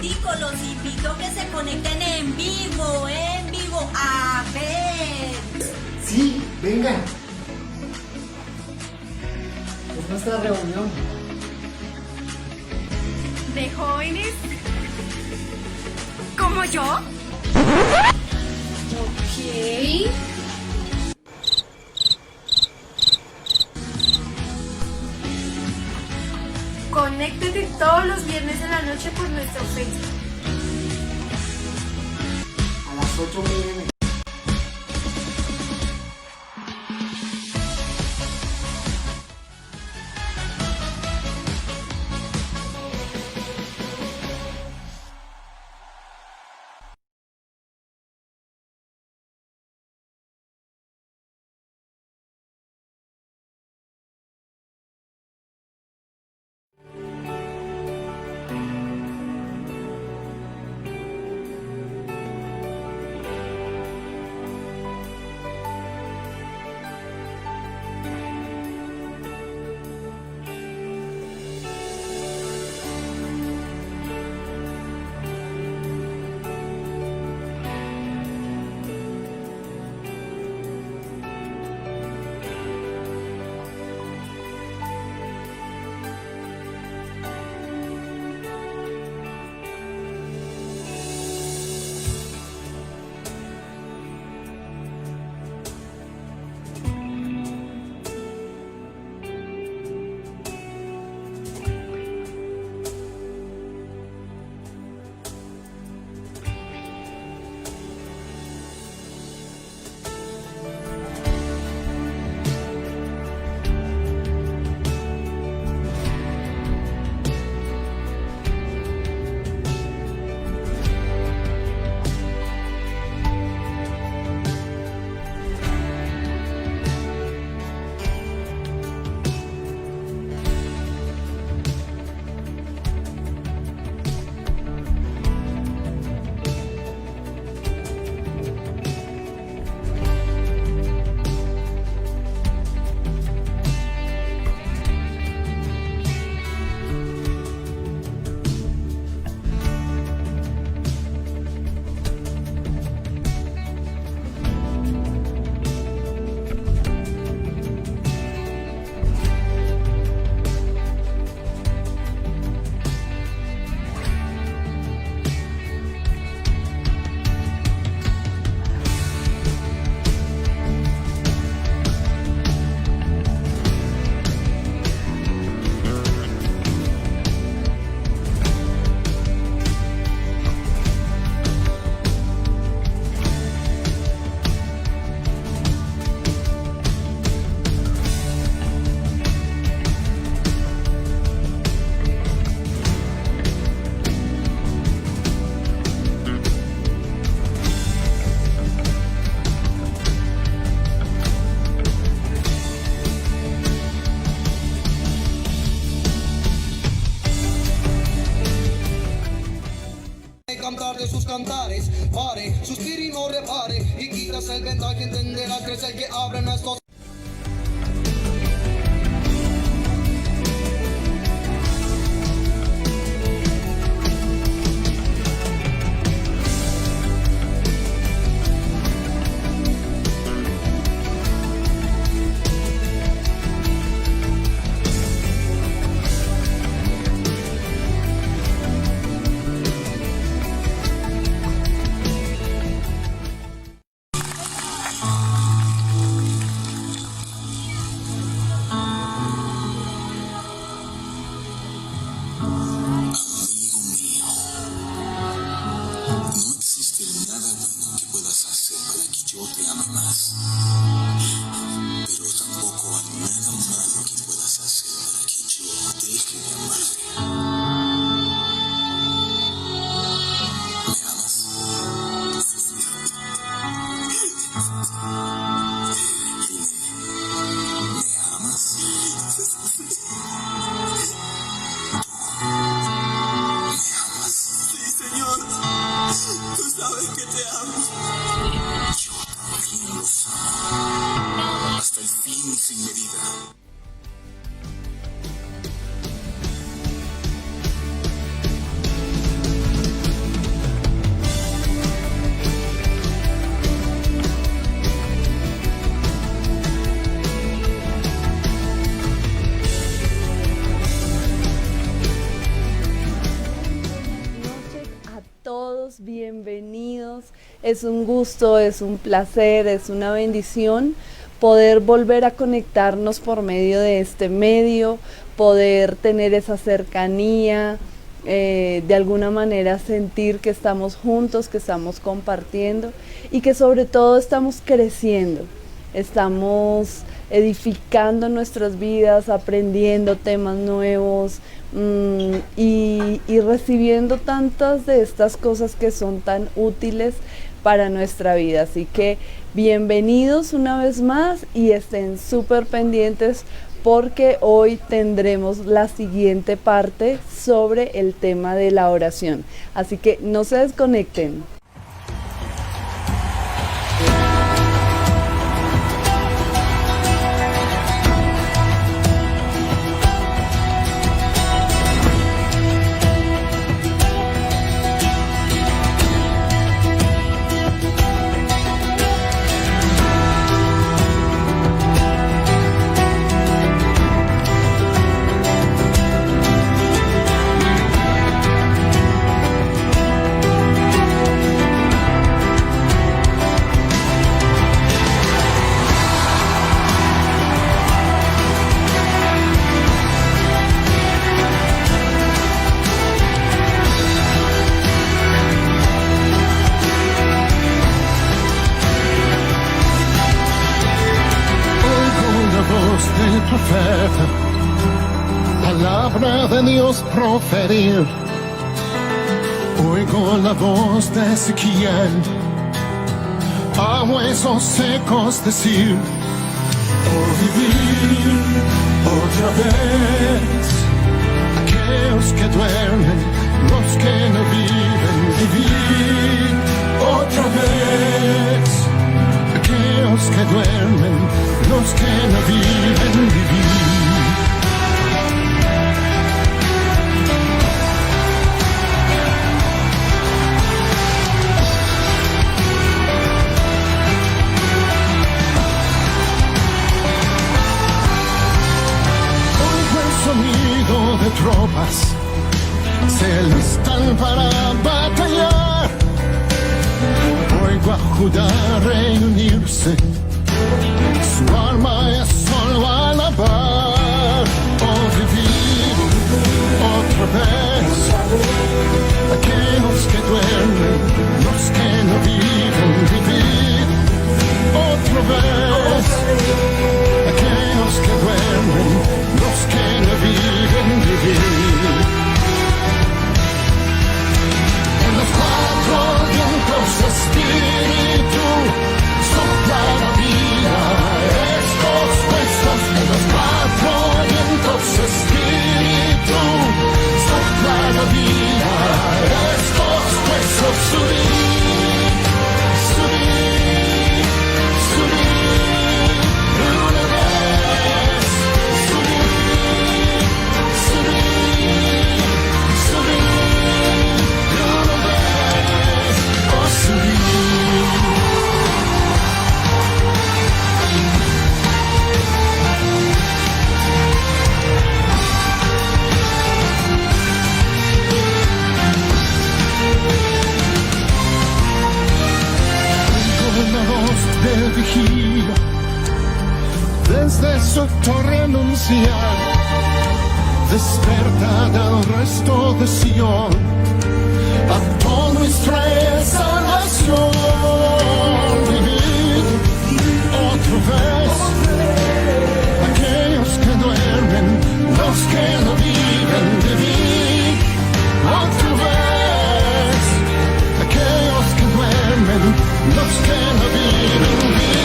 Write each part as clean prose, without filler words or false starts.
momentico, los invito a que se conecten en vivo, a ver. Sí, vengan. Es nuestra reunión. ¿De jóvenes? ¿Como yo? Ok. Conéctate todos los viernes en la noche por nuestro Facebook. A las 8 m. Cantar de sus cantares, pare, suspire y no repare, y quitas el vendaje, entenderás que es el que abren estos. Es un gusto, es un placer, es una bendición poder volver a conectarnos por medio de este medio, poder tener esa cercanía, de alguna manera sentir que estamos juntos, que estamos compartiendo y que sobre todo estamos creciendo, estamos edificando nuestras vidas, aprendiendo temas nuevos y recibiendo tantas de estas cosas que son tan útiles para nuestra vida. Así que bienvenidos una vez más y estén súper pendientes porque hoy tendremos la siguiente parte sobre el tema de la oración. Así que no se desconecten. Profeta, palabra de Dios proferir. Oigo la voz de Ezequiel, a huesos secos decir: oh, vivir otra vez. Aquellos que duermen, los que no viven, vivir otra vez. Aquellos que duermen, los que no viven, vivir. Oigo el sonido de tropas, se listan para batallar. Oigo a Judá reunirse, su alma es solo alabar. Oh, vivir otra vez. Aquellos que duermen, los que no viven, vivir otra vez. Aquellos que duermen, los que no viven, vivir. En los cuatro vientos espíritu sopla la vida. Estos huesos en los cuatro vientos espíritu sopla la vida. Estos huesos subir, subir, subir una vez, subir, subir, subir una vez, oh subir. De vigía, desde su torre anunciar, desperta del resto de Sion, a toda nuestra salvación. Vivir otra vez, aquellos que duermen, los que no viven, vivir otra vez, aquellos que duermen, los que no viven, vivir.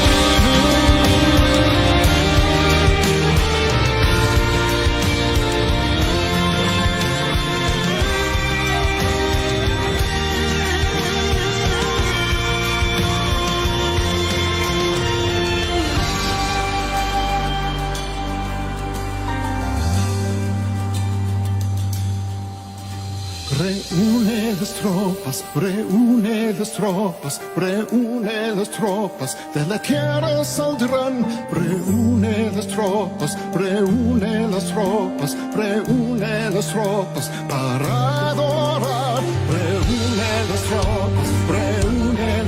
Reúne las tropas, reúne las tropas, reúne las tropas, de la tierra saldrán. Reúne las tropas, reúne las tropas, reúne las tropas para adorar. Reúne las tropas, reúne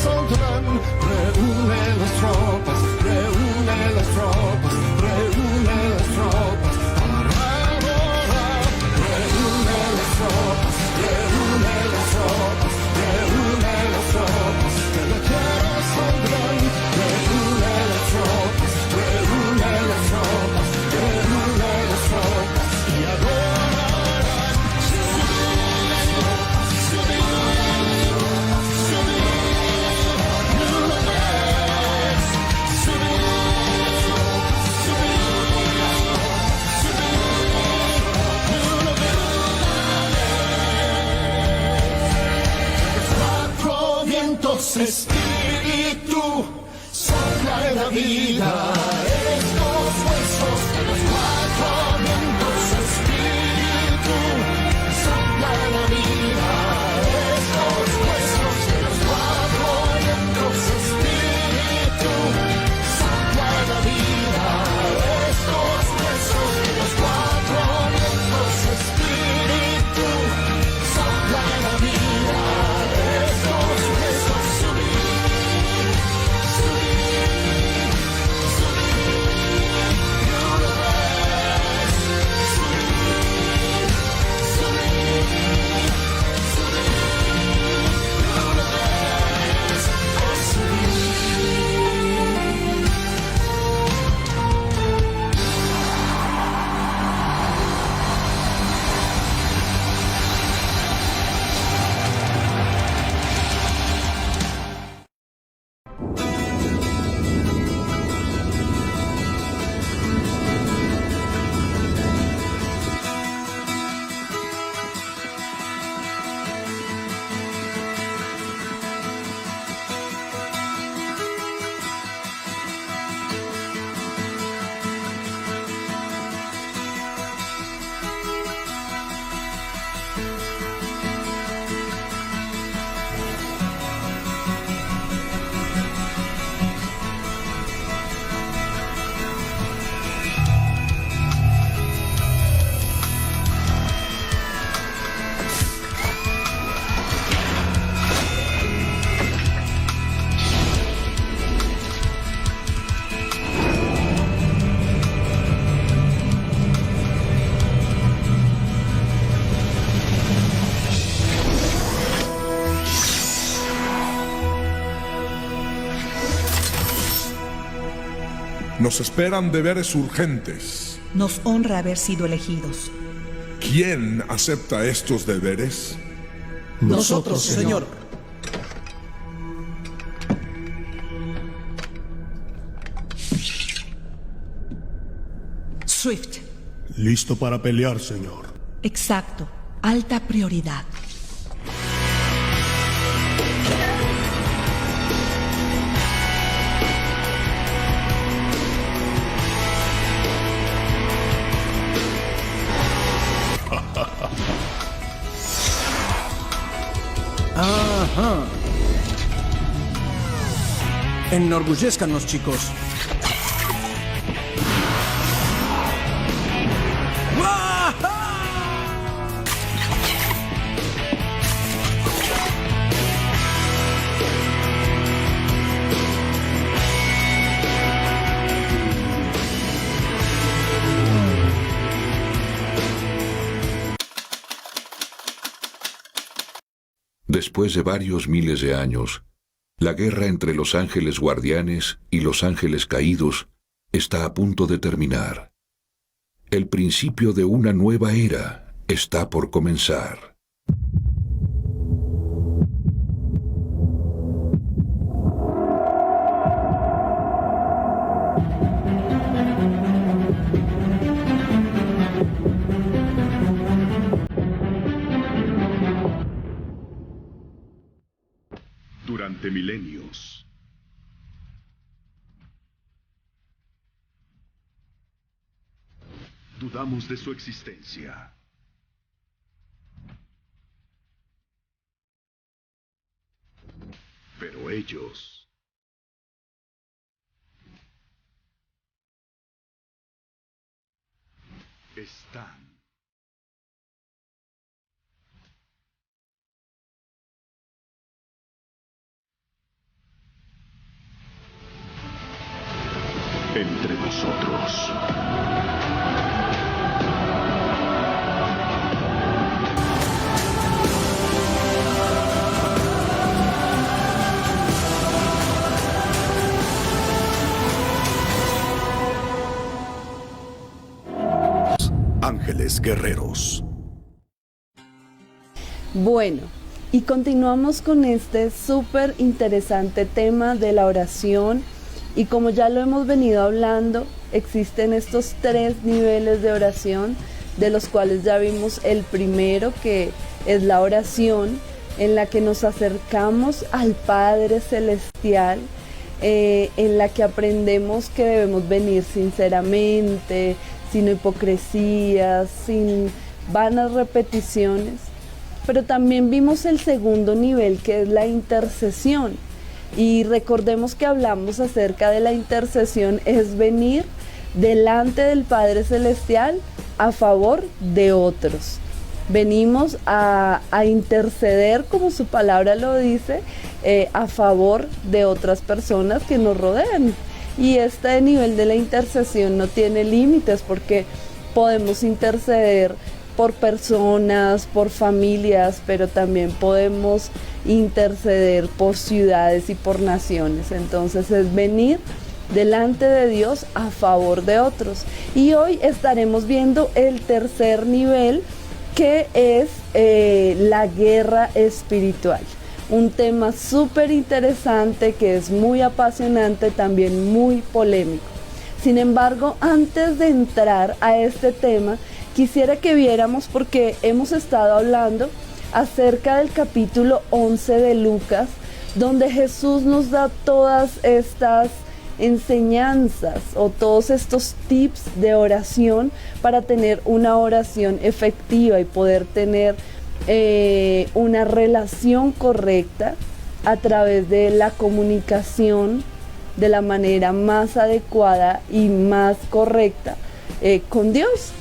saldrán. Reúne las tropas, reúne las tropas, reúne las tropas para adorar. Reúne las tropas, reúne las tropas, reúne las tropas, de la tierra saldrán. Reúne las tropas, reúne las tropas, reúne las tropas y adorarán. Cuatro vientos, espíritu, sopla en la vida. Estos huesos de los cuatro vientos, espíritu, sopla en la vida. Estos huesos de los cuatro vientos, espíritu, sopla en la vida. Estos huesos de los cuatro vientos, espíritu, sopla en la vida. Estos huesos subir, subir, subir, y una vez subir, subir, subir, y una vez subir. Nos esperan deberes urgentes. Nos honra haber sido elegidos. ¿Quién acepta estos deberes? Nosotros, Señor. Swift. Listo para pelear, señor. Exacto. Alta prioridad. Ajá. Enorgullezcanos, chicos. Después de varios miles de años, la guerra entre los ángeles guardianes y los ángeles caídos está a punto de terminar. El principio de una nueva era está por comenzar. Durante milenios, dudamos de su existencia. Pero ellos están. entre nosotros. Ángeles guerreros. Bueno, y continuamos con este súper interesante tema de la oración. Y como ya lo hemos venido hablando, existen estos 3 niveles de oración, de los cuales ya vimos el primero, que es la oración en la que nos acercamos al Padre Celestial, en la que aprendemos que debemos venir sinceramente, sin hipocresías, sin vanas repeticiones. Pero también vimos el segundo nivel, que es la intercesión. Y recordemos que hablamos acerca de la intercesión, es venir delante del Padre Celestial a favor de otros. Venimos a interceder, como su palabra lo dice, a favor de otras personas que nos rodean. Y este nivel de la intercesión no tiene límites, porque podemos interceder por personas, por familias, pero también podemos interceder por ciudades y por naciones. Entonces es venir delante de Dios a favor de otros. Y hoy estaremos viendo el tercer nivel, que es la guerra espiritual. Un tema súper interesante, que es muy apasionante, también muy polémico. Sin embargo, antes de entrar a este tema, quisiera que viéramos, porque hemos estado hablando acerca del capítulo 11 de Lucas, donde Jesús nos da todas estas enseñanzas o todos estos tips de oración para tener una oración efectiva y poder tener una relación correcta a través de la comunicación de la manera más adecuada y más correcta con Dios.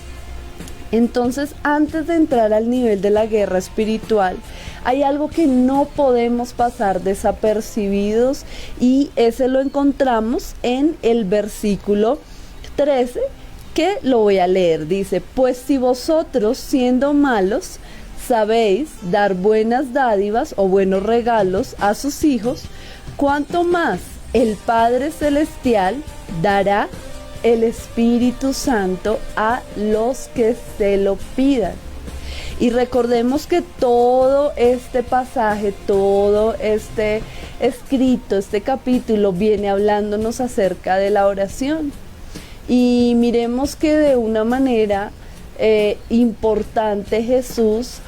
Entonces, antes de entrar al nivel de la guerra espiritual, hay algo que no podemos pasar desapercibidos, y ese lo encontramos en el versículo 13, que lo voy a leer. Dice: pues si vosotros, siendo malos, sabéis dar buenas dádivas o buenos regalos a sus hijos, ¿cuánto más el Padre Celestial dará el Espíritu Santo a los que se lo pidan? Y recordemos que todo este pasaje, todo este escrito, este capítulo viene hablándonos acerca de la oración. Y miremos que de una manera importante Jesús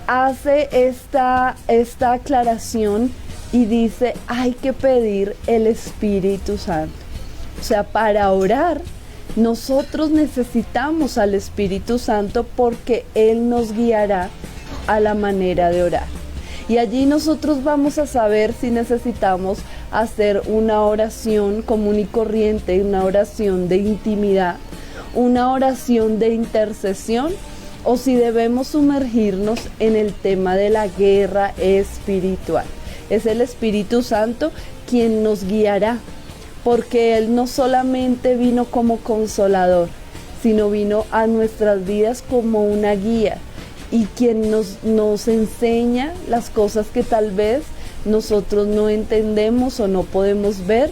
hace esta aclaración y dice: hay que pedir el Espíritu Santo. O sea, para orar nosotros necesitamos al Espíritu Santo, porque Él nos guiará a la manera de orar. Y allí nosotros vamos a saber si necesitamos hacer una oración común y corriente, una oración de intimidad, una oración de intercesión, o si debemos sumergirnos en el tema de la guerra espiritual. Es el Espíritu Santo quien nos guiará, porque Él no solamente vino como consolador, sino vino a nuestras vidas como una guía, y quien nos enseña las cosas que tal vez nosotros no entendemos o no podemos ver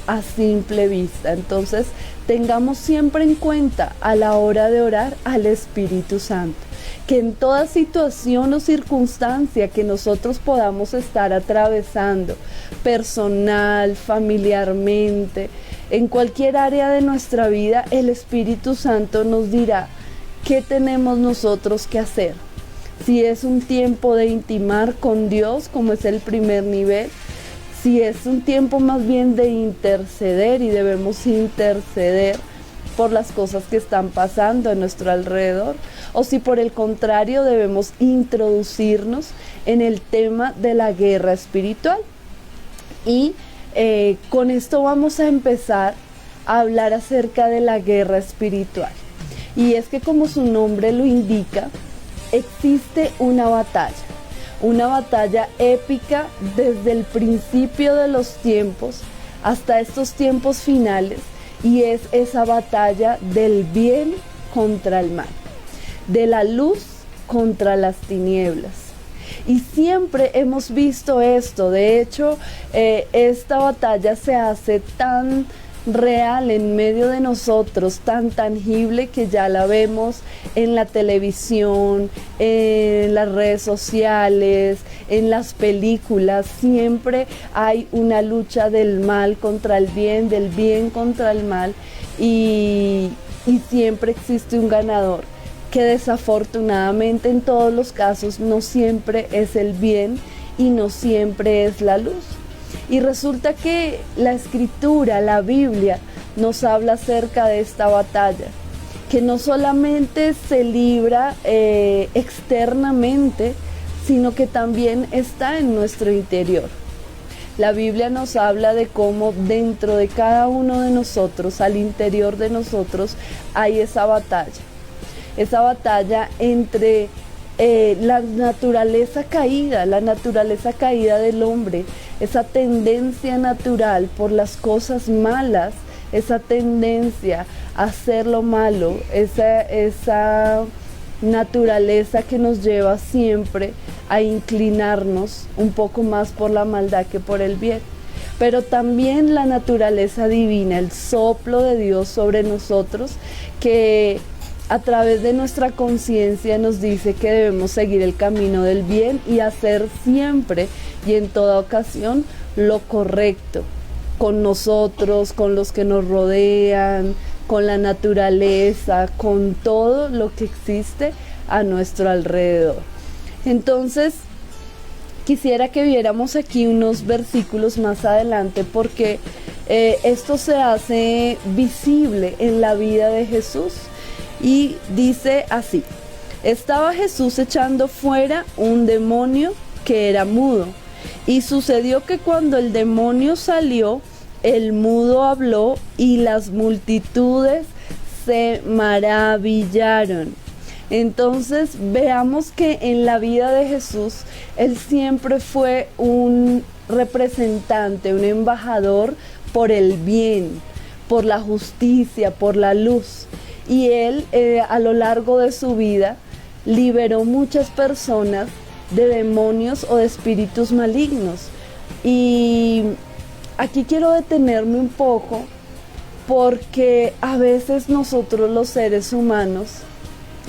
a simple vista. Entonces, tengamos siempre en cuenta a la hora de orar al Espíritu Santo, que en toda situación o circunstancia que nosotros podamos estar atravesando, personal, familiarmente, en cualquier área de nuestra vida, el Espíritu Santo nos dirá qué tenemos nosotros que hacer. Si es un tiempo de intimar con Dios, como es el primer nivel, si es un tiempo más bien de interceder, y debemos interceder por las cosas que están pasando a nuestro alrededor, o si por el contrario debemos introducirnos en el tema de la guerra espiritual. Y con esto vamos a empezar a hablar acerca de la guerra espiritual. Y es que, como su nombre lo indica, existe una batalla épica desde el principio de los tiempos hasta estos tiempos finales, y es esa batalla del bien contra el mal, de la luz contra las tinieblas. Y siempre hemos visto esto. De hecho, esta batalla se hace tan real en medio de nosotros, tan tangible, que ya la vemos en la televisión, en las redes sociales, en las películas. Siempre hay una lucha del mal contra el bien, del bien contra el mal, y siempre existe un ganador, que desafortunadamente en todos los casos no siempre es el bien y no siempre es la luz. Y resulta que la Escritura, la Biblia, nos habla acerca de esta batalla, que no solamente se libra externamente, sino que también está en nuestro interior. La Biblia nos habla de cómo dentro de cada uno de nosotros, al interior de nosotros, hay esa batalla entre la naturaleza caída del hombre, esa tendencia natural por las cosas malas, esa tendencia a hacer lo malo, esa naturaleza que nos lleva siempre a inclinarnos un poco más por la maldad que por el bien. Pero también la naturaleza divina, el soplo de Dios sobre nosotros, que a través de nuestra conciencia nos dice que debemos seguir el camino del bien y hacer siempre y en toda ocasión lo correcto, con nosotros, con los que nos rodean, con la naturaleza, con todo lo que existe a nuestro alrededor. Entonces, quisiera que viéramos aquí unos versículos más adelante, porque esto se hace visible en la vida de Jesús. Y dice así: estaba Jesús echando fuera un demonio que era mudo, y sucedió que cuando el demonio salió, el mudo habló y las multitudes se maravillaron. Entonces veamos que en la vida de Jesús, Él siempre fue un representante, un embajador por el bien, por la justicia, por la luz. Y Él a lo largo de su vida liberó muchas personas de demonios o de espíritus malignos. Y aquí quiero detenerme un poco, porque a veces nosotros los seres humanos,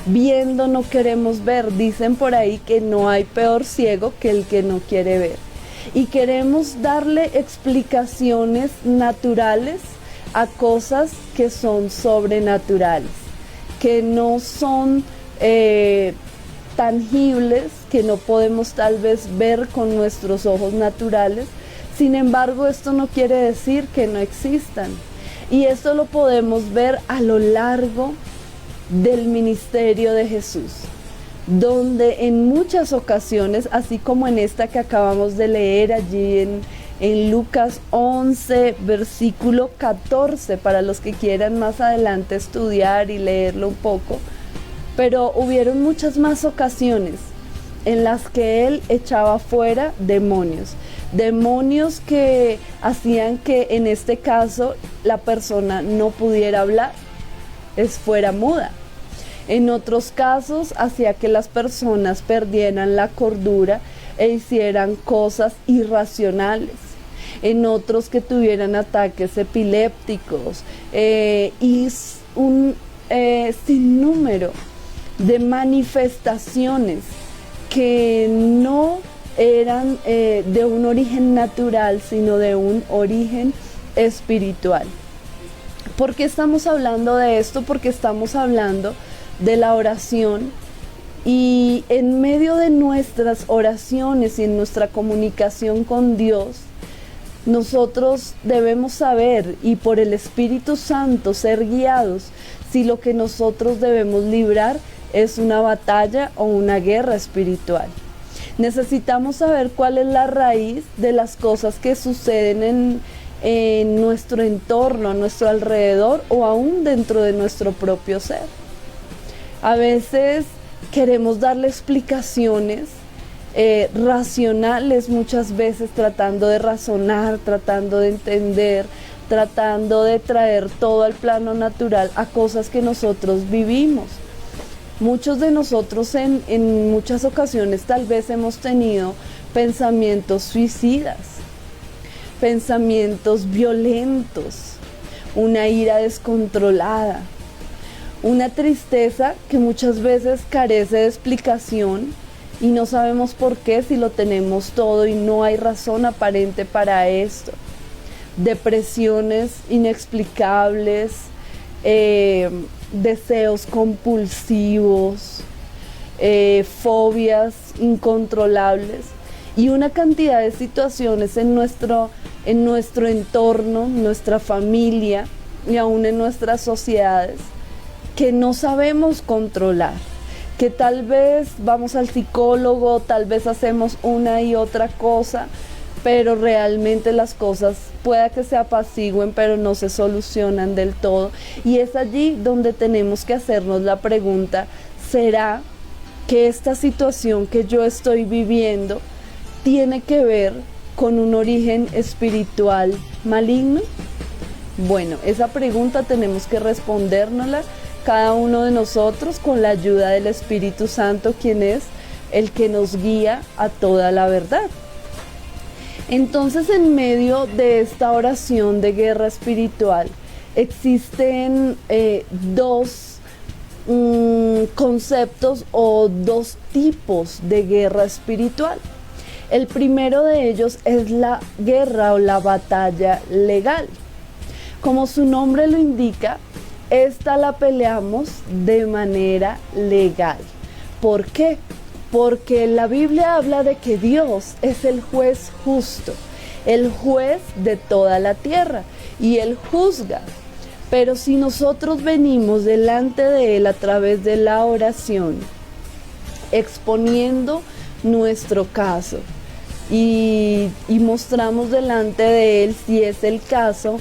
viendo no queremos ver. Dicen por ahí que no hay peor ciego que el que no quiere ver. Y queremos darle explicaciones naturales a cosas que son sobrenaturales, que no son tangibles, que no podemos tal vez ver con nuestros ojos naturales. Sin embargo, esto no quiere decir que no existan. Y esto lo podemos ver a lo largo del ministerio de Jesús, donde en muchas ocasiones, así como en esta que acabamos de leer allí en Lucas 11, versículo 14, para los que quieran más adelante estudiar y leerlo un poco, pero hubieron muchas más ocasiones en las que Él echaba fuera demonios que hacían que en este caso la persona no pudiera hablar, fuera muda. En otros casos hacía que las personas perdieran la cordura e hicieran cosas irracionales. En otros que tuvieran ataques epilépticos y un sinnúmero de manifestaciones que no eran de un origen natural, sino de un origen espiritual. ¿Por qué estamos hablando de esto? Porque estamos hablando de la oración, y en medio de nuestras oraciones y en nuestra comunicación con Dios, nosotros debemos saber, y por el Espíritu Santo ser guiados, si lo que nosotros debemos librar es una batalla o una guerra espiritual. Necesitamos saber cuál es la raíz de las cosas que suceden en nuestro entorno, a nuestro alrededor, o aún dentro de nuestro propio ser. A veces queremos darle explicaciones racionales, muchas veces tratando de razonar, tratando de entender, tratando de traer todo al plano natural a cosas que nosotros vivimos. Muchos de nosotros en muchas ocasiones tal vez hemos tenido pensamientos suicidas, pensamientos violentos, una ira descontrolada, una tristeza que muchas veces carece de explicación y no sabemos por qué si lo tenemos todo y no hay razón aparente para esto. Depresiones inexplicables, deseos compulsivos, fobias incontrolables y una cantidad de situaciones en nuestro entorno, nuestra familia y aún en nuestras sociedades que no sabemos controlar, que tal vez vamos al psicólogo, tal vez hacemos una y otra cosa, pero realmente las cosas pueda que se apacigüen, pero no se solucionan del todo. Y es allí donde tenemos que hacernos la pregunta, ¿será que esta situación que yo estoy viviendo tiene que ver con un origen espiritual maligno? Bueno, esa pregunta tenemos que respondérnosla cada uno de nosotros con la ayuda del Espíritu Santo, quien es el que nos guía a toda la verdad. Entonces, en medio de esta oración de guerra espiritual, existen dos conceptos o dos tipos de guerra espiritual. El primero de ellos es la guerra o la batalla legal. Como su nombre lo indica, esta la peleamos de manera legal. ¿Por qué? Porque la Biblia habla de que Dios es el juez justo, el juez de toda la tierra, y Él juzga. Pero si nosotros venimos delante de Él a través de la oración, exponiendo nuestro caso y mostramos delante de Él, si es el caso,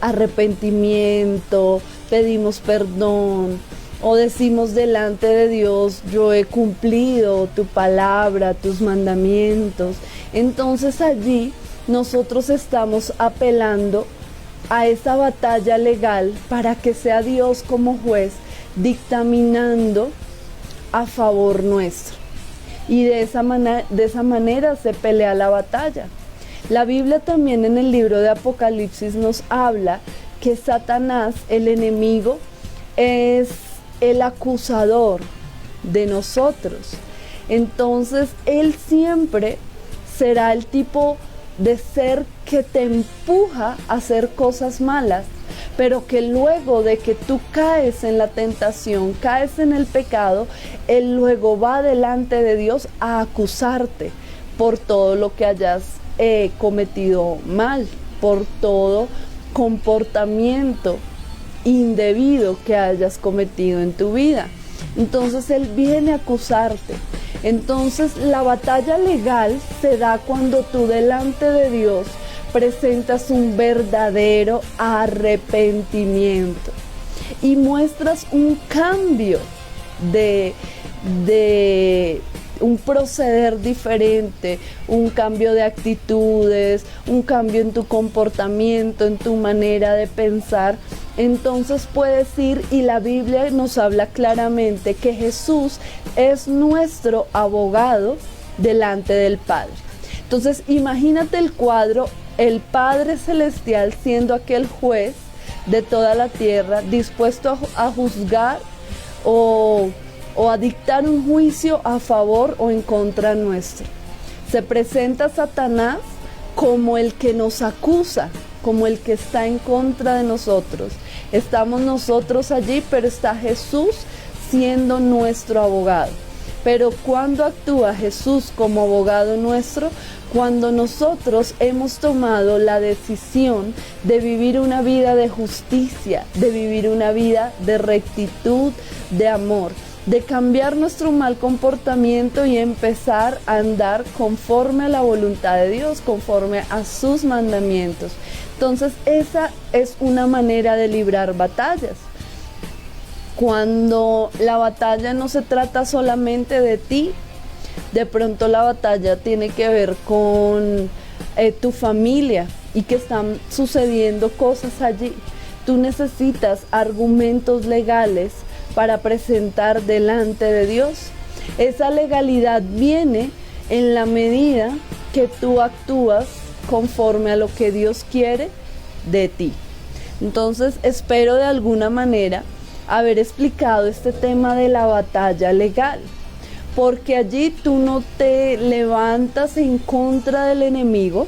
arrepentimiento, pedimos perdón, o decimos delante de Dios, yo he cumplido tu palabra, tus mandamientos, entonces allí nosotros estamos apelando a esa batalla legal para que sea Dios como juez dictaminando a favor nuestro. Y de esa manera se pelea la batalla. La Biblia también en el libro de Apocalipsis nos habla que Satanás, el enemigo, es el acusador de nosotros. Entonces, él siempre será el tipo de ser que te empuja a hacer cosas malas, pero que luego de que tú caes en la tentación, caes en el pecado, él luego va delante de Dios a acusarte por todo lo que hayas cometido mal, por todo comportamiento indebido que hayas cometido en tu vida. Entonces él viene a acusarte. Entonces la batalla legal se da cuando tú delante de Dios presentas un verdadero arrepentimiento y muestras un cambio de un proceder diferente, un cambio de actitudes, un cambio en tu comportamiento, en tu manera de pensar. Entonces puedes ir, y la Biblia nos habla claramente que Jesús es nuestro abogado delante del Padre. Entonces imagínate el cuadro, el Padre Celestial siendo aquel juez de toda la tierra, dispuesto a juzgar o a dictar un juicio a favor o en contra nuestro. Se presenta Satanás como el que nos acusa, como el que está en contra de nosotros. Estamos nosotros allí, pero está Jesús siendo nuestro abogado. Pero ¿cuándo actúa Jesús como abogado nuestro? Cuando nosotros hemos tomado la decisión de vivir una vida de justicia, de vivir una vida de rectitud, de amor, de cambiar nuestro mal comportamiento y empezar a andar conforme a la voluntad de Dios, conforme a sus mandamientos. Entonces esa es una manera de librar batallas. Cuando la batalla no se trata solamente de ti, de pronto la batalla tiene que ver con tu familia y que están sucediendo cosas allí. Tú necesitas argumentos legales para presentar delante de Dios. Esa legalidad viene en la medida que tú actúas conforme a lo que Dios quiere de ti. Entonces, espero de alguna manera haber explicado este tema de la batalla legal, porque allí tú no te levantas en contra del enemigo,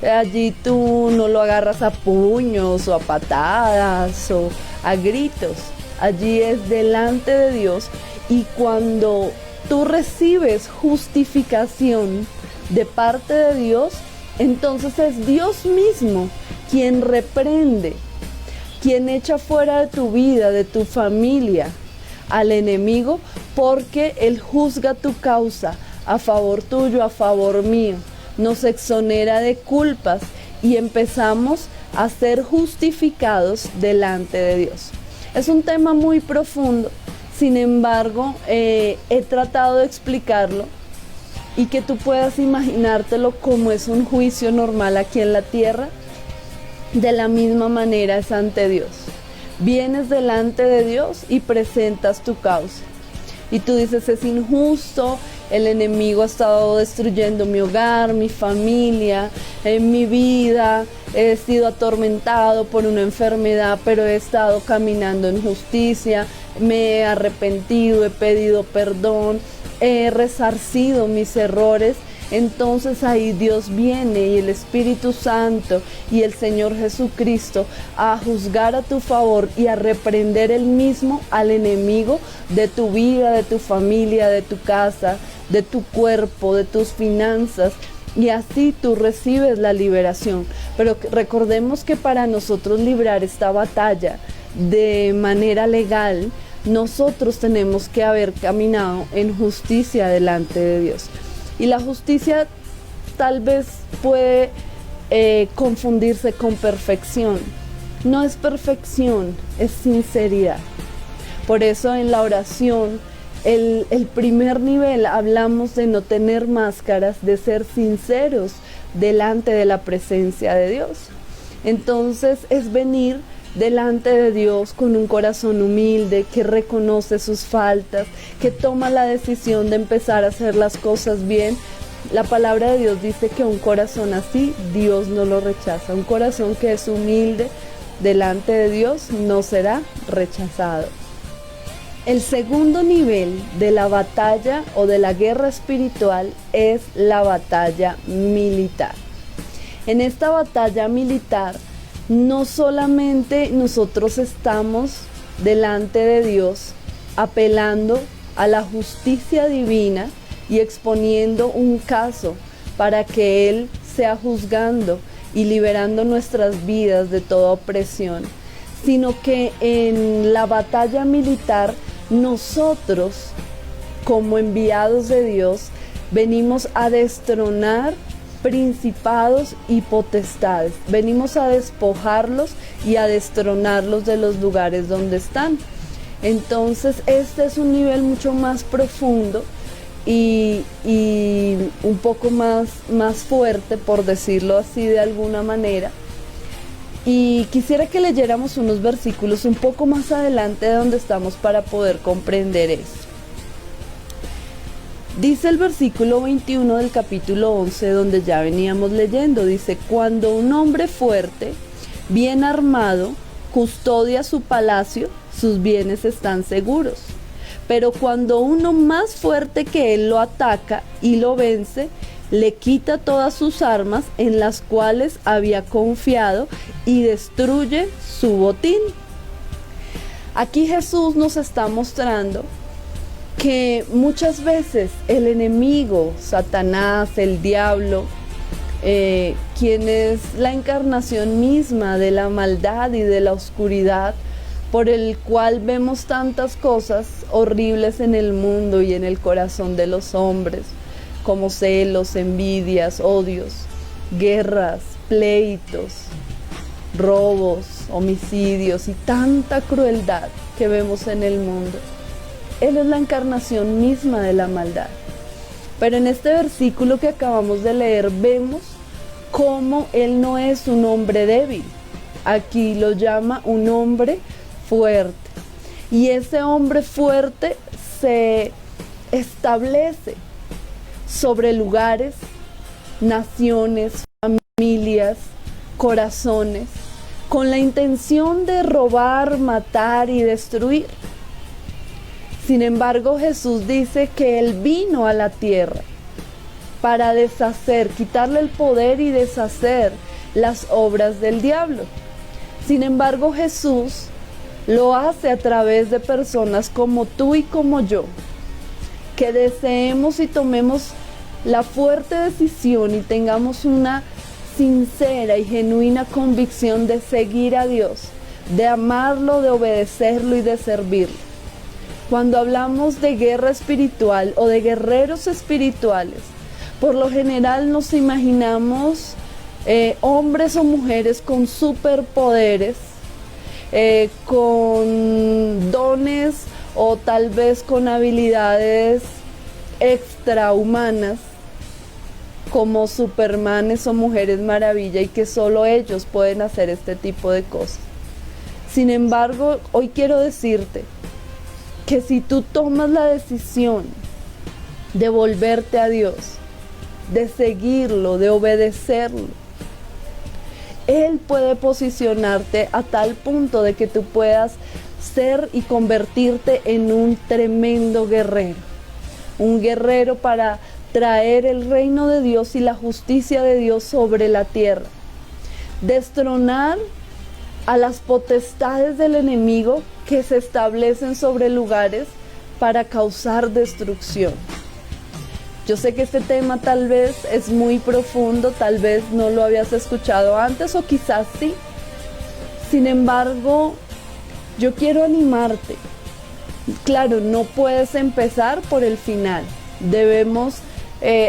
allí tú no lo agarras a puños o a patadas o a gritos, allí es delante de Dios, y cuando tú recibes justificación de parte de Dios, entonces es Dios mismo quien reprende, quien echa fuera de tu vida, de tu familia, al enemigo, porque Él juzga tu causa a favor tuyo, a favor mío, nos exonera de culpas y empezamos a ser justificados delante de Dios. Es un tema muy profundo, sin embargo, he tratado de explicarlo y que tú puedas imaginártelo como es un juicio normal aquí en la tierra. De la misma manera es ante Dios. Vienes delante de Dios y presentas tu causa. Y tú dices, es injusto, el enemigo ha estado destruyendo mi hogar, mi familia, mi vida, he sido atormentado por una enfermedad, pero he estado caminando en justicia, me he arrepentido, he pedido perdón, he resarcido mis errores. Entonces ahí Dios viene y el Espíritu Santo y el Señor Jesucristo a juzgar a tu favor y a reprender él mismo al enemigo de tu vida, de tu familia, de tu casa, de tu cuerpo, de tus finanzas, y así tú recibes la liberación. Pero recordemos que para nosotros librar esta batalla de manera legal, nosotros tenemos que haber caminado en justicia delante de Dios. Y la justicia tal vez puede confundirse con perfección. No es perfección, es sinceridad. Por eso en la oración, el primer nivel, hablamos de no tener máscaras, de ser sinceros delante de la presencia de Dios. Entonces es venir delante de Dios con un corazón humilde, que reconoce sus faltas, que toma la decisión de empezar a hacer las cosas bien. La palabra de Dios dice que un corazón así, Dios no lo rechaza. Un corazón que es humilde delante de Dios no será rechazado. El segundo nivel de la batalla o de la guerra espiritual es la batalla militar. En esta batalla militar, no solamente nosotros estamos delante de Dios apelando a la justicia divina y exponiendo un caso para que Él sea juzgando y liberando nuestras vidas de toda opresión, sino que en la batalla militar nosotros, como enviados de Dios, venimos a destronar principados y potestades. Venimos a despojarlos y a destronarlos de los lugares donde están. Entonces este es un nivel mucho más profundo y un poco más fuerte, por decirlo así de alguna manera. Y quisiera que leyéramos unos versículos un poco más adelante de donde estamos para poder comprender esto. Dice el versículo 21 del capítulo 11, donde ya veníamos leyendo, dice: cuando un hombre fuerte, bien armado, custodia su palacio, sus bienes están seguros. Pero cuando uno más fuerte que él lo ataca y lo vence, le quita todas sus armas en las cuales había confiado y destruye su botín. Aquí Jesús nos está mostrando que muchas veces el enemigo, Satanás, el diablo, quien es la encarnación misma de la maldad y de la oscuridad, por el cual vemos tantas cosas horribles en el mundo y en el corazón de los hombres, como celos, envidias, odios, guerras, pleitos, robos, homicidios y tanta crueldad que vemos en el mundo. Él es la encarnación misma de la maldad. Pero en este versículo que acabamos de leer vemos cómo él no es un hombre débil. Aquí lo llama un hombre fuerte. Y ese hombre fuerte se establece sobre lugares, naciones, familias, corazones, con la intención de robar, matar y destruir. Sin embargo, Jesús dice que Él vino a la tierra para deshacer, quitarle el poder y deshacer las obras del diablo. Sin embargo, Jesús lo hace a través de personas como tú y como yo, que deseemos y tomemos la fuerte decisión y tengamos una sincera y genuina convicción de seguir a Dios, de amarlo, de obedecerlo y de servirlo. Cuando hablamos de guerra espiritual o de guerreros espirituales, por lo general nos imaginamos hombres o mujeres con superpoderes, con dones o tal vez con habilidades extrahumanas, como Supermanes o Mujeres Maravilla, y que solo ellos pueden hacer este tipo de cosas. Sin embargo, hoy quiero decirte que si tú tomas la decisión de volverte a Dios, de seguirlo, de obedecerlo, Él puede posicionarte a tal punto de que tú puedas ser y convertirte en un tremendo guerrero. Un guerrero para traer el reino de Dios y la justicia de Dios sobre la tierra. Destronar a las potestades del enemigo que se establecen sobre lugares para causar destrucción. Yo sé que este tema tal vez es muy profundo, tal vez no lo habías escuchado antes o quizás sí. Sin embargo, yo quiero animarte. Claro, no puedes empezar por el final. Debemos,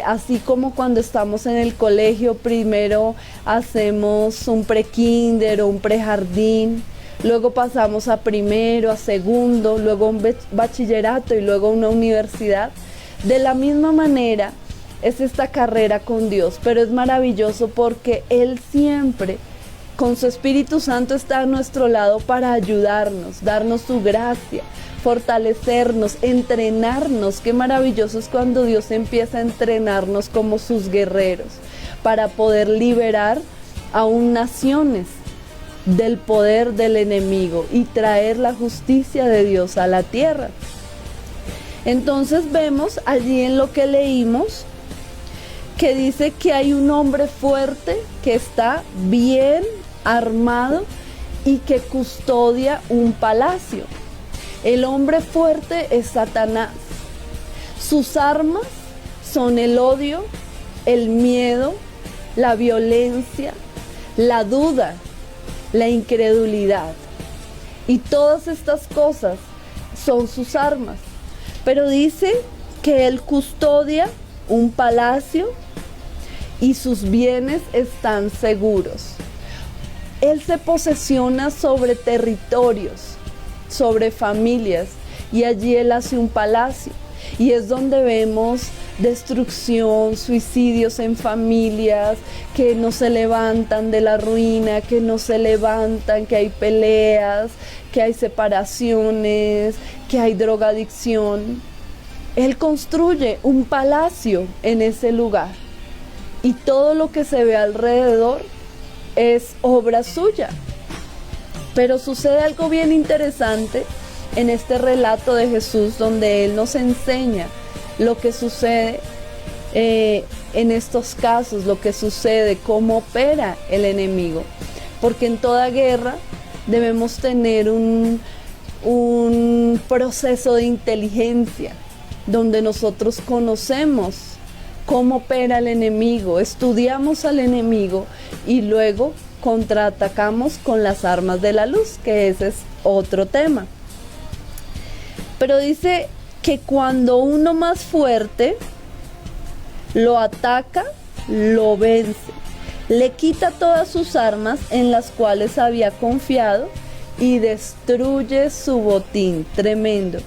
así como cuando estamos en el colegio, primero hacemos un prekinder o un prejardín, luego pasamos a primero, a segundo, luego un bachillerato y luego una universidad. De la misma manera es esta carrera con Dios, pero es maravilloso porque Él siempre, con su Espíritu Santo, está a nuestro lado para ayudarnos, darnos su gracia, fortalecernos, entrenarnos. Qué maravilloso es cuando Dios empieza a entrenarnos como sus guerreros para poder liberar aún naciones del poder del enemigo y traer la justicia de Dios a la tierra. Entonces vemos allí en lo que leímos que dice que hay un hombre fuerte que está bien armado y que custodia un palacio. El hombre fuerte es Satanás. Sus armas son el odio, el miedo, la violencia, la duda, la incredulidad. Y todas estas cosas son sus armas. Pero dice que él custodia un palacio y sus bienes están seguros. Él se posesiona sobre territorios, sobre familias, y allí él hace un palacio. Y es donde vemos destrucción, suicidios en familias que no se levantan de la ruina, que no se levantan, que hay peleas, que hay separaciones, que hay drogadicción. Él construye un palacio en ese lugar y todo lo que se ve alrededor es obra suya. Pero sucede algo bien interesante en este relato de Jesús, donde Él nos enseña lo que sucede en estos casos, lo que sucede, cómo opera el enemigo. Porque en toda guerra debemos tener un proceso de inteligencia, donde nosotros conocemos cómo opera el enemigo, estudiamos al enemigo y luego contraatacamos con las armas de la luz, que ese es otro tema. Pero dice que cuando uno más fuerte lo ataca, lo vence, le quita todas sus armas en las cuales había confiado y destruye su botín. Tremendo.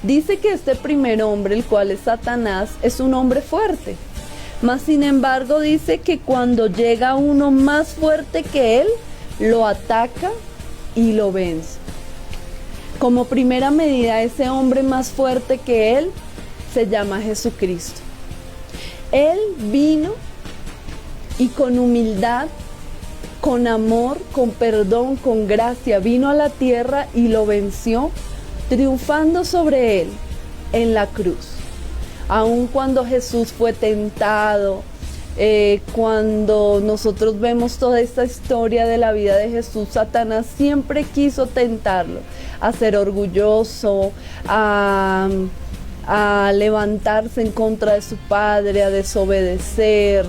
Dice que este primer hombre, el cual es Satanás, es un hombre fuerte, Mas sin embargo dice que cuando llega uno más fuerte que él, lo ataca y lo vence. Como primera medida, ese hombre más fuerte que él se llama Jesucristo. Él vino y con humildad, con amor, con perdón, con gracia, vino a la tierra y lo venció, triunfando sobre él en la cruz. Aun cuando Jesús fue tentado, cuando nosotros vemos toda esta historia de la vida de Jesús, Satanás siempre quiso tentarlo a ser orgulloso, a levantarse en contra de su padre, a desobedecer,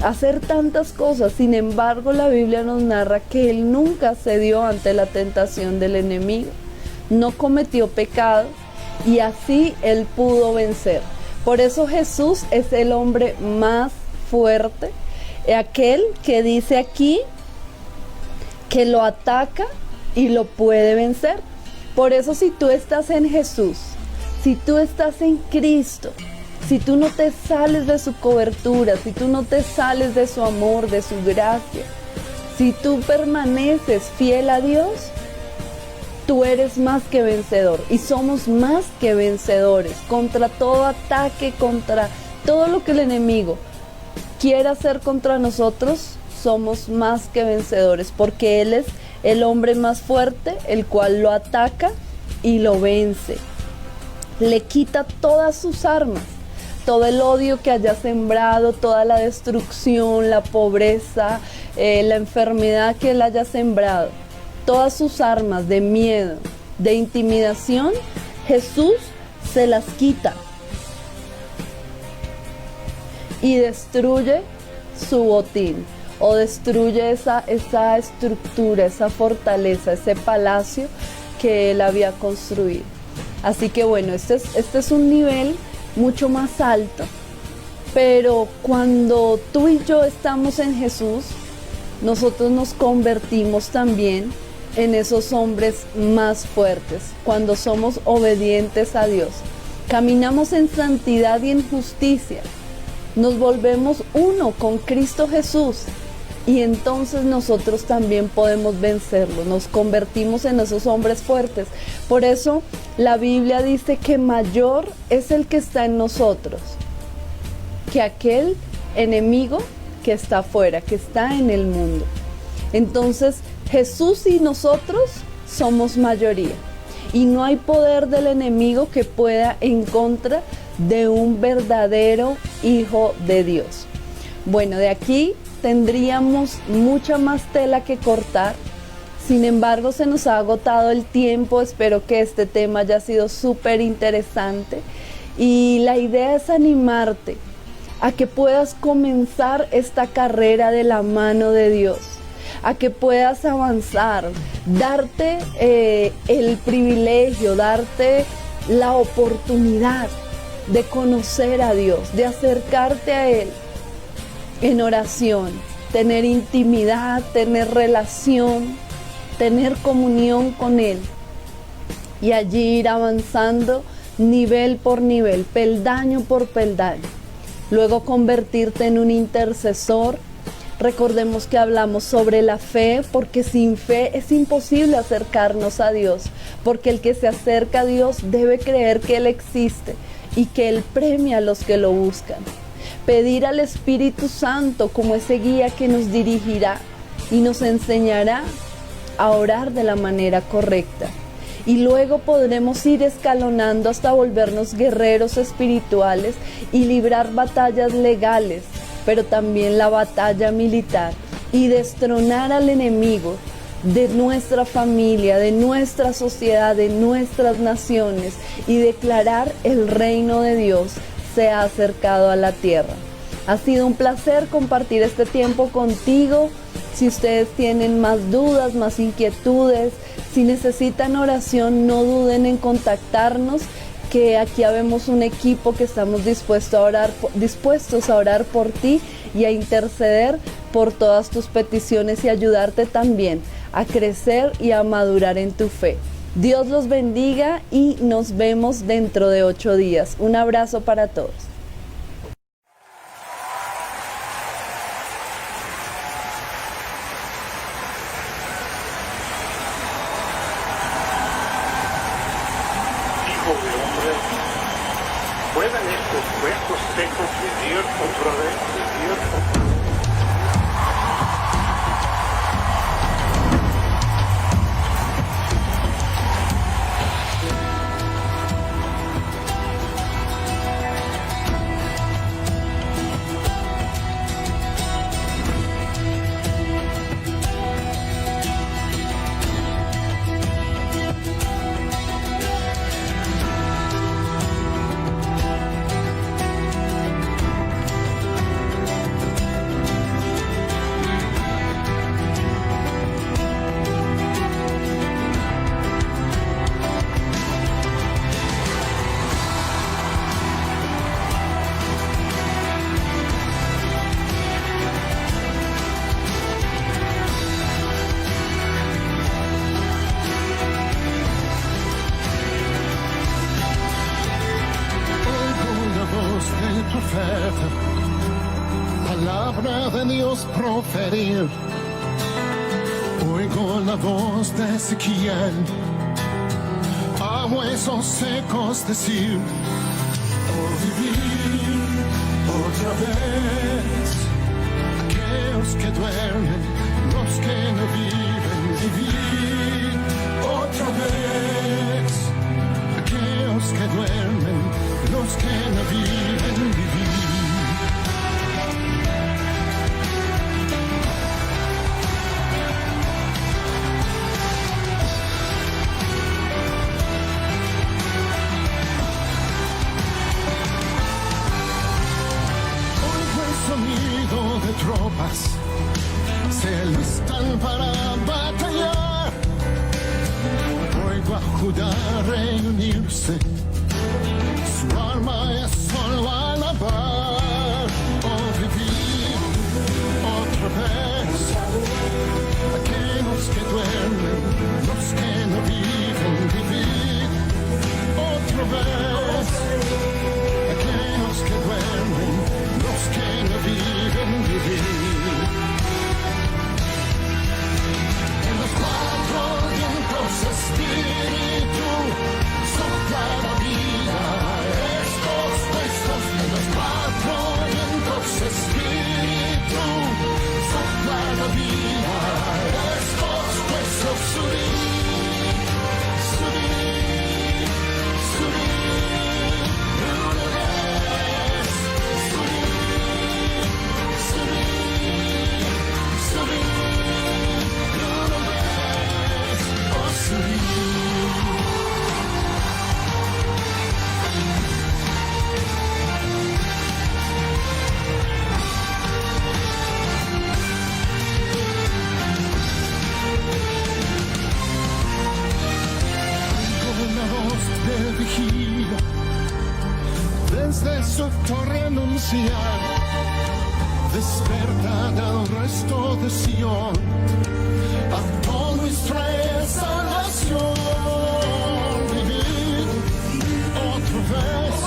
a hacer tantas cosas. Sin embargo, la Biblia nos narra que él nunca cedió ante la tentación del enemigo, no cometió pecado y así él pudo vencer. Por eso Jesús es el hombre más fuerte, aquel que dice aquí que lo ataca y lo puede vencer. Por eso, si tú estás en Jesús, si tú estás en Cristo, si tú no te sales de su cobertura, si tú no te sales de su amor, de su gracia, si tú permaneces fiel a Dios, tú eres más que vencedor y somos más que vencedores contra todo ataque, contra todo lo que el enemigo quiera hacer contra nosotros. Somos más que vencedores porque Él es el hombre más fuerte, el cual lo ataca y lo vence. Le quita todas sus armas, todo el odio que haya sembrado, toda la destrucción, la pobreza, la enfermedad que Él haya sembrado, todas sus armas de miedo, de intimidación, Jesús se las quita y destruye su botín, o destruye esa estructura, esa fortaleza, ese palacio que él había construido. Así que bueno, este es un nivel mucho más alto, pero cuando tú y yo estamos en Jesús, nosotros nos convertimos también en esos hombres más fuertes, cuando somos obedientes a Dios. Caminamos en santidad y en justicia, nos volvemos uno con Cristo Jesús y entonces nosotros también podemos vencerlo, nos convertimos en esos hombres fuertes. Por eso la Biblia dice que mayor es el que está en nosotros que aquel enemigo que está afuera, que está en el mundo. Entonces Jesús y nosotros somos mayoría y no hay poder del enemigo que pueda en contra de un verdadero hijo de Dios. Bueno, de aquí tendríamos mucha más tela que cortar. Sin embargo, se nos ha agotado el tiempo. Espero que este tema haya sido súper interesante y la idea es animarte a que puedas comenzar esta carrera de la mano de Dios, a que puedas avanzar, darte el privilegio, darte la oportunidad de conocer a Dios, de acercarte a Él en oración, tener intimidad, tener relación, tener comunión con Él y allí ir avanzando nivel por nivel, peldaño por peldaño. Luego convertirte en un intercesor. Recordemos que hablamos sobre la fe, porque sin fe es imposible acercarnos a Dios, porque el que se acerca a Dios debe creer que Él existe y que Él premia a los que lo buscan. Pedir al Espíritu Santo como ese guía que nos dirigirá y nos enseñará a orar de la manera correcta. Y luego podremos ir escalonando hasta volvernos guerreros espirituales y librar batallas legales, pero también la batalla militar, y destronar al enemigo de nuestra familia, de nuestra sociedad, de nuestras naciones, y declarar el reino de Dios se ha acercado a la tierra. Ha sido un placer compartir este tiempo contigo. Si ustedes tienen más dudas, más inquietudes, si necesitan oración, no duden en contactarnos, que aquí habemos un equipo que estamos dispuestos a orar por ti y a interceder por todas tus peticiones y ayudarte también a crecer y a madurar en tu fe. Dios los bendiga y nos vemos dentro de 8 días. Un abrazo para todos. quedan estos huecos secos vivir otra vez, vivir otra vez. profeta, palabra de Dios proferir. Oigo la voz de Ezequiel, a huesos secos decir, oh vivir otra vez. Aquellos que duermen, los que no viven, vivir otra vez. Aquellos que duermen, los que no viven, vivir. Sonido de tropas se listan para batallar. Oigo a Judá reunirse, su alma es solo alabar. Oh, vivir otra vez. Aquellos que duermen, los que no viven, vivir otra vez. Aquellos que duermen, los que no viven, vivir. En los cuatro vientos espíritu sopla la vida. Estos puestos en los cuatro vientos espíritu sopla la vida. Estos puestos subir, subir, subir. Una vez, subir, subir, subir. Una vez, oh subir. De vigilia, desde su torre anunciar, despertad al resto de Sion, a todo Israel salvación. Vivir otra vez,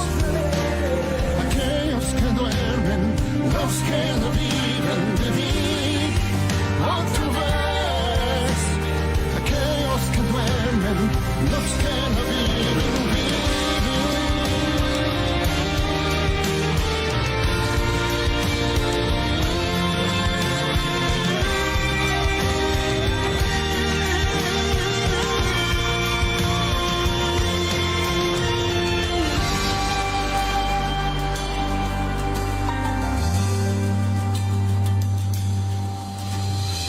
aquellos que duermen, los que no viven, vivir otra vez, aquellos que duermen, los que no viven, vivir.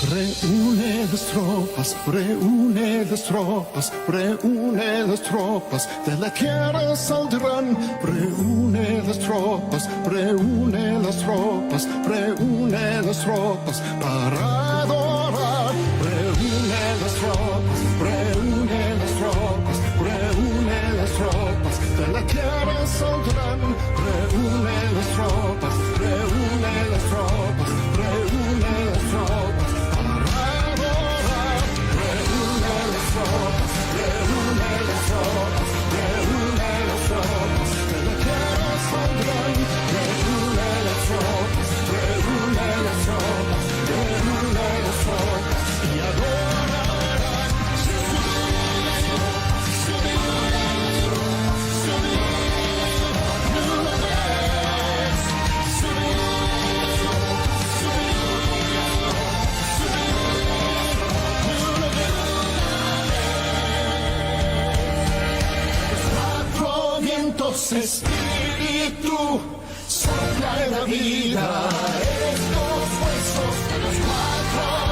Reúne las tropas, reúne las tropas, reúne las tropas, de la tierra saldrán. Reúne las tropas, reúne las tropas, reúne las tropas, para adorar. Reúne las tropas, reúne las tropas, reúne las tropas, de la tierra saldrán. Reúne las tropas, reúne las tropas, reúne las tropas. Reúne las tropas, reúne las tropas, de la tierra saldrán. Reúne las tropas, reúne las tropas, reúne las tropas. Dios Espíritu, sopla en la vida estos huesos de los cuatro